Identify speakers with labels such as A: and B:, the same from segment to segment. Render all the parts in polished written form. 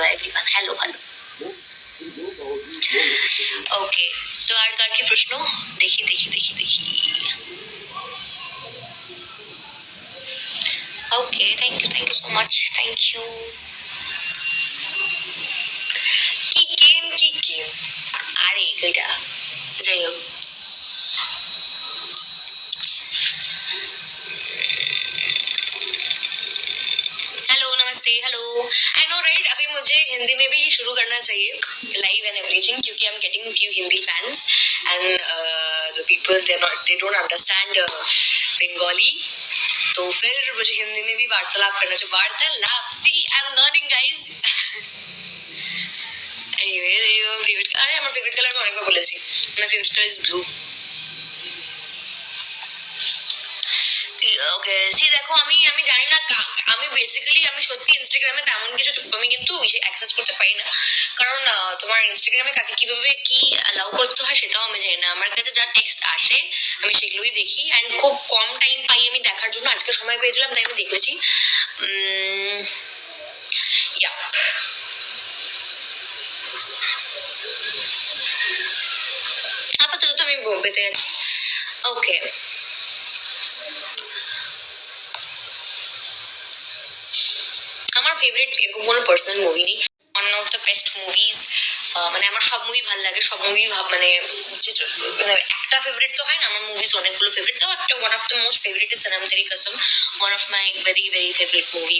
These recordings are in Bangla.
A: Everyone, hello hello. ओके, तो আর কার কি প্রশ্ন? দেখি দেখি দেখি দেখি। Okay, thank you so much, thank you. কি গেম আরে এটা যাই হোক। हेलो, नमस्ते, हेलो। आई नो राइट, अभी मुझे हिंदी में भी शुरू करना चाहिए लाइव एंड एवरीथिंग, क्योंकि I am getting few Hindi fans and the people they don't understand Bengali, तो फिर मुझे हिंदी में भी वार्तालाप करना चाहिए। वार्तालाप, C I M learning guys. अरे আমার ফেভারিট কালার আমি অনেকবার বলেছি, my favourite colour is blue. Okay, see দেখো, আমি জানি না, আমি বেসিক্যালি আমি সত্যি ইনস্টাগ্রামে তেমন কিছু আমি কিন্তু অ্যাক্সেস করতে পারি না, কারণ তোমার ইনস্টাগ্রামে কাকে কিভাবে কি অ্যালাউ করতে হয় সেটাও আমি জানি না। আমার কাছে যা টেক্সট আসে আমি সেগুলোই দেখি, অ্যান্ড খুব কম টাইম পাই আমি দেখার জন্য। আজকে সময় পেয়েছিলাম তাই আমি দেখেছি। আপাতত আমি বোম্বেতে আছি। ওকে, আমার ফেভারিট এরকম কোনো পার্সোনাল মুভি নেই। One of the best movies, মানে আমার সব মুভি ভালো লাগে, সব মুভি মানে একটা ফেভারিট তো হয় না, আমার মুভিজ অনেকগুলো ফেভারিট। তো একটা one of the most favourite is Sanam Teri Kasam, one of my very very favourite movie.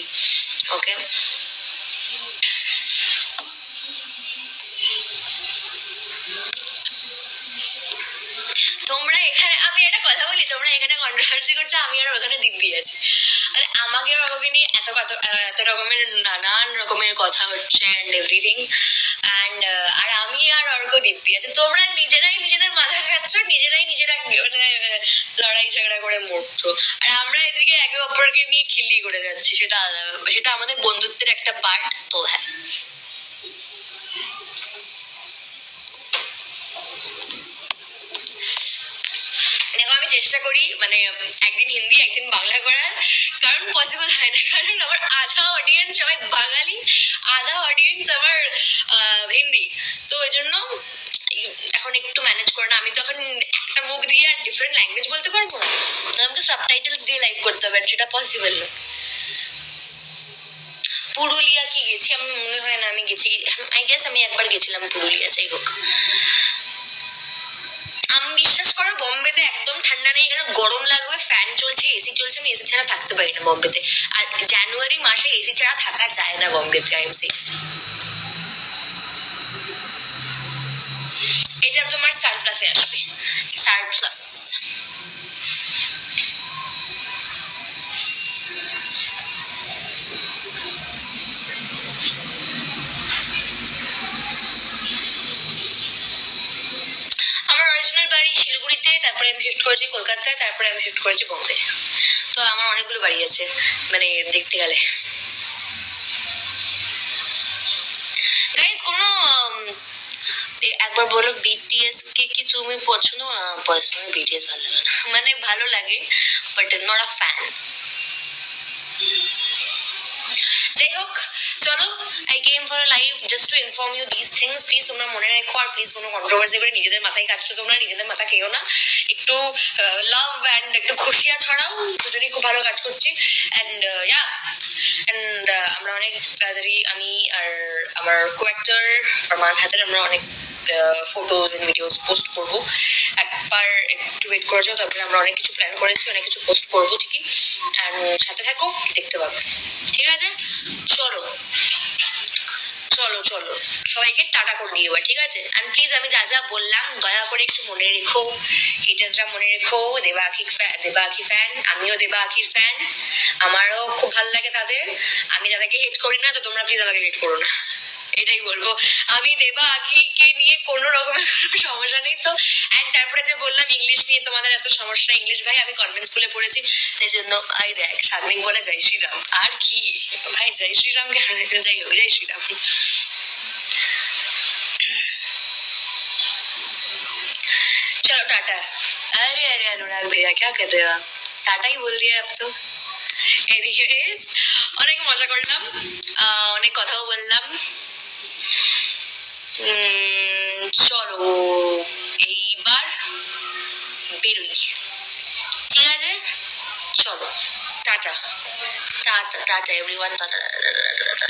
A: Okay, তোমরা এখানে, আমি একটা কথা বলি, তোমরা এখানে কন্ট্রোভার্সি করছো, আমি আর ওখানে দিব্যি আছি। মানে আমাকে আর আমাকে নিয়ে এত রকমের নানান রকমের কথা হচ্ছে অ্যান্ড এভরিথিং, অ্যান্ড আর আমি আর অর্ক দিব্যি আছে। তোমরা নিজেরাই নিজেদের মাথা খাচ্ছ, নিজেরা মানে লড়াই ঝগড়া করে মরছো, আর আমরা এদিকে একে অপরকে নিয়ে খিল্লি করে যাচ্ছি। সেটা আমাদের বন্ধুত্বের একটা পার্ট। তো হ্যাঁ, দেখো, আমি চেষ্টা করি মানে একদিন হিন্দি একদিন বাংলা করার, কারণ পসিবল হয় না, কারণ আমার আধা অডিয়েন্স সবাই বাঙালি, আধা অডিয়েন্স আমার হিন্দি, তো ওই জন্য এখন একটু ম্যানেজ করে না। আমি তো এখন একটা মুখ দিয়ে আর ডিফারেন্ট ল্যাঙ্গুয়েজ বলতে পারবো না, আমাকে সাবটাইটেলস দিয়ে লাইভ করতে হবে, সেটা পসিবল না। পুরুলিয়া কি গেছি? আমি মনে হয় না আমি গেছি, আই গেস আমি একবার গেছিলাম পুরুলিয়া। যাই হোক, আমি বিশ্বাস করো বম্বেতে একদম ঠান্ডা নেই, এখানে গরম লাগবে, ফ্যান চলছে, এসি চলছে, আমি এসি ছাড়া থাকতে পারি না বম্বেতে। আর জানুয়ারি মাসে এসি ছাড়া থাকা যায় না বম্বেতে, আই এম সে। এটা তোমার স্টার প্লাসে আসবে, স্টার প্লাস। বাড়ি শিলিগুড়িতে, তারপরে আমি শিফট করেছি কলকাতায়, তারপরে আমি শিফট করেছি বোম্বে। তো আমার অনেকগুলো বাড়ি আছে মানে দেখতে গেলে। গাইস, কোনো একবার বলো বিটিএস কে কি তুমি পছন্দ? না, পার্সোনালি বিটিএস ভালো লাগে না, মানে ভালো লাগে বাট নট আ ফ্যান। যাই হোক, চলো, I came for live just to inform you this things. Please তোমরা মনে রেখো, আর প্লিজ কোনো কন্ট্রোভার্সি করে নিজেদের মাথায় কাটছো, তোমরা নিজেদের মাথা খেও না। একটু লাভ অ্যান্ড একটু খুশিয়া ছড়াও, দুজনেই খুব ভালো কাজ করছি। অ্যান্ড অ্যান্ড আমরা অনেক তাড়াতাড়ি, আমি আর আমার কো অ্যাক্টর ফারমান হায়দার, আমরা অনেক ফটোজ এন্ড ভিডিওস পোস্ট করবো। একবার একটু ওয়েট করে যাও, তারপরে আমরা অনেক কিছু প্ল্যান করেছি, অনেক কিছু পোস্ট করবো ঠিকই। অ্যান্ড সাথে থাকো, দেখতে পাবে, ঠিক আছে? চলো চলো চলো, সবাইকে টাটা করে দিয়ে এবার, ঠিক আছে? অ্যান্ড প্লিজ আমি যা যা বললাম দয়া করে একটু মনে রেখো, হেটার্সরা মনে রেখো, দেবা আখি ফ্যান, আমিও দেবা আখির ফ্যান, আমারও খুব ভালো লাগে তাদের, আমি তাদেরকে হেট করি না, তো তোমরা প্লিজ আমাকে হেট করো না, এটাই বলবো। আমি দেবা আখিকে নিয়ে কোনো রকমের কোনো সমস্যা নেই তো। অ্যান্ড তারপরে যে বললাম ইংলিশ নিয়ে তোমাদের এত সমস্যা, ইংলিশ ভাই আমি কনভেন্ট স্কুলে পড়েছি, সেই জন্য আই দেখ সাগ্নিক বলে জয় শ্রীরাম, আর কি ভাই জয় শ্রীরাম কেন? যাই হোক, জয় শ্রীরাম। चलो टाटा। अरे अरे अनुराग भैया क्या कर रहे हो आप? टाटा ही बोल दिया अब तो। এনিওয়েজ, অনেক মজা করলাম, অনেক কথাও বললাম, চলো এইবার বেরোই, ঠিক আছে? চলো, tata tata tata everyone, tata tata tata tata.